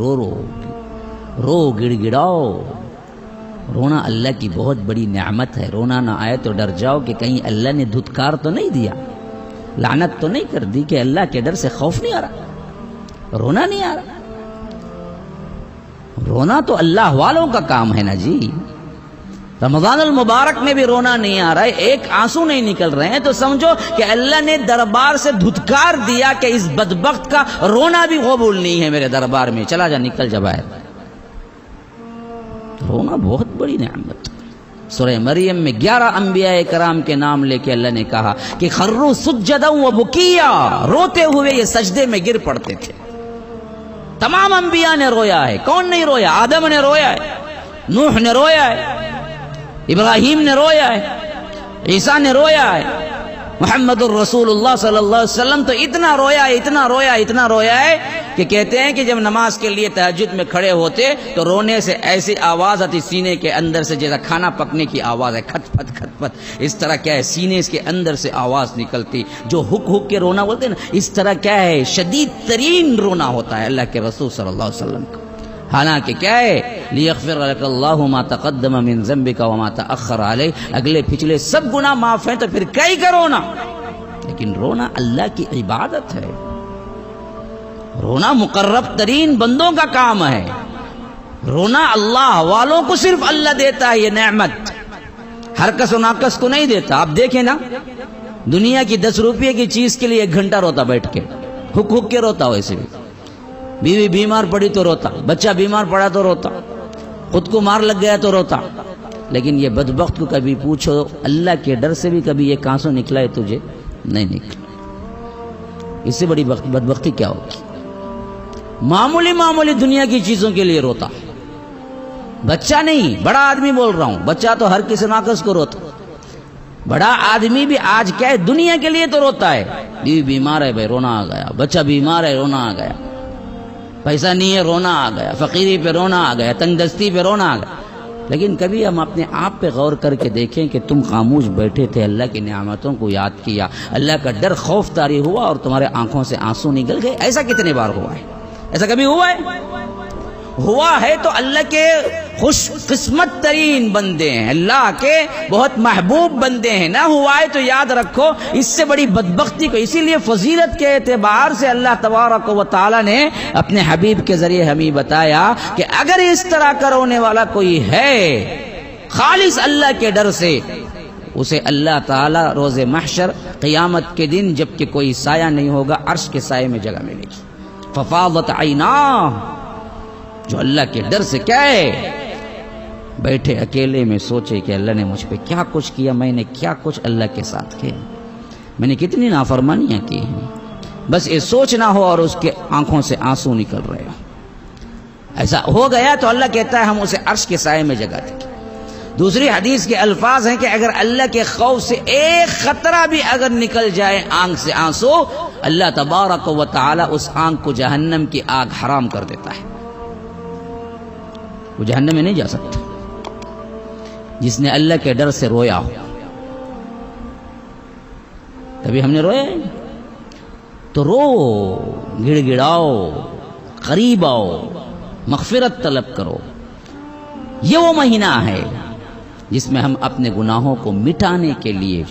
رو رو رو گڑ گڑاؤ. رونا اللہ کی بہت بڑی نعمت ہے. رونا نہ آئے تو ڈر جاؤ کہ کہیں اللہ نے دھتکار تو نہیں دیا, لعنت تو نہیں کر دی, کہ اللہ کے ڈر سے خوف نہیں آ رہا, رونا نہیں آ رہا. رونا تو اللہ والوں کا کام ہے نا جی. رمضان المبارک میں بھی رونا نہیں آ رہا ہے, ایک آنسو نہیں نکل رہے ہیں, تو سمجھو کہ اللہ نے دربار سے دھتکار دیا کہ اس بدبخت کا رونا بھی قبول نہیں ہے میرے دربار میں, چلا جا, نکل جا باہر. رونا بہت بڑی نعمت. سورہ مریم میں 11 انبیاء کرام کے نام لے کے اللہ نے کہا کہ خروا سجدا و بکیا, روتے ہوئے یہ سجدے میں گر پڑتے تھے. تمام انبیاء نے رویا ہے. کون نہیں رویا؟ آدم نے رویا ہے, نوح نے رویا ہے, ابراہیم نے رویا ہے, عیسیٰ نے رویا ہے, محمد الرسول اللہ صلی اللہ علیہ وسلم تو اتنا رویا ہے, اتنا رویا ہے, اتنا رویا ہے کہ کہتے ہیں کہ جب نماز کے لیے تہجد میں کھڑے ہوتے تو رونے سے ایسی آواز آتی سینے کے اندر سے جیسا کھانا پکنے کی آواز ہے, کھٹ پھٹ کھٹ پھٹ, اس طرح کیا ہے سینے کے اندر سے آواز نکلتی, جو ہک ہک کے رونا بولتے ہیں نا, اس طرح کیا ہے شدید ترین رونا ہوتا ہے اللہ کے رسول صلی اللہ علیہ وسلم کا. حالانکہ کیا ہے لیغفر لک اللہ ما تقدم من ذنبک وما تأخر علیہ, اگلے پچھلے سب گناہ معاف ہیں تو پھر کئی کا رونا. لیکن رونا اللہ کی عبادت ہے, رونا مقرب ترین بندوں کا کام ہے. رونا اللہ والوں کو صرف اللہ دیتا ہے یہ نعمت, ہر کس و ناکس کو نہیں دیتا. آپ دیکھیں نا, دنیا کی 10 روپے کی چیز کے لیے 1 گھنٹہ روتا بیٹھ کے, ہک ہک کے روتا. ویسے بھی بیوی بیمار پڑی تو روتا, بچہ بیمار پڑا تو روتا, خود کو مار لگ گیا تو روتا. لیکن یہ بدبخت کو کبھی پوچھو اللہ کے ڈر سے بھی کبھی ایک آنسو نکلا ہے تجھے؟ نہیں نکلا. اس سے بڑی بدبختی کیا ہوگی؟ معمولی معمولی دنیا کی چیزوں کے لیے روتا. بچہ نہیں, بڑا آدمی بول رہا ہوں, بچہ تو ہر کسی ناقص کو روتا. بڑا آدمی بھی آج کیا ہے دنیا کے لیے تو روتا ہے. بیوی بیمار ہے بھائی, رونا آ گیا. بچہ بیمار ہے, رونا آ گیا. پیسہ نہیں ہے, رونا آ گیا. فقیری پہ رونا آ گیا, تنگ دستی پہ رونا آ گیا. لیکن کبھی ہم اپنے آپ پہ غور کر کے دیکھیں کہ تم خاموش بیٹھے تھے, اللہ کی نعمتوں کو یاد کیا, اللہ کا ڈر خوف طاری ہوا اور تمہارے آنکھوں سے آنسو نکل گئے. ایسا کتنے بار ہوا ہے؟ ایسا کبھی ہوا ہے؟ ہوا ہے تو اللہ کے خوش قسمت ترین بندے ہیں, اللہ کے بہت محبوب بندے ہیں. نہ ہوا ہے تو یاد رکھو اس سے بڑی بدبختی کو. اسی لیے فضیلت کے اعتبار سے اللہ تبارک و تعالی نے اپنے حبیب کے ذریعے ہمیں بتایا کہ اگر اس طرح کا رونے والا کوئی ہے خالص اللہ کے ڈر سے, اسے اللہ تعالی روز محشر قیامت کے دن جب کہ کوئی سایہ نہیں ہوگا, عرش کے سائے میں جگہ ملے گی. ففاضت عیناہ, جو اللہ کے ڈر سے کیا ہے بیٹھے اکیلے میں سوچے کہ اللہ نے مجھ پہ کیا کچھ کیا, میں نے کیا کچھ اللہ کے ساتھ کیا, میں نے کتنی نافرمانیاں کی ہیں. بس یہ سوچ نہ ہو اور اس کے آنکھوں سے آنسو نکل رہے ہو. ایسا ہو گیا تو اللہ کہتا ہے ہم اسے عرش کے سائے میں جگہ دیں گے. دوسری حدیث کے الفاظ ہیں کہ اگر اللہ کے خوف سے ایک خطرہ بھی اگر نکل جائے آنکھ سے آنسو, اللہ تبارک و تعالی اس آنکھ کو جہنم کی آگ حرام کر دیتا ہے. وہ جہنم میں نہیں جا سکتا جس نے اللہ کے ڈر سے رویا ہو. کبھی ہم نے رویا ہے تو رو, گڑ گڑاؤ, قریب آؤ, مغفرت طلب کرو. یہ وہ مہینہ ہے جس میں ہم اپنے گناہوں کو مٹانے کے لیے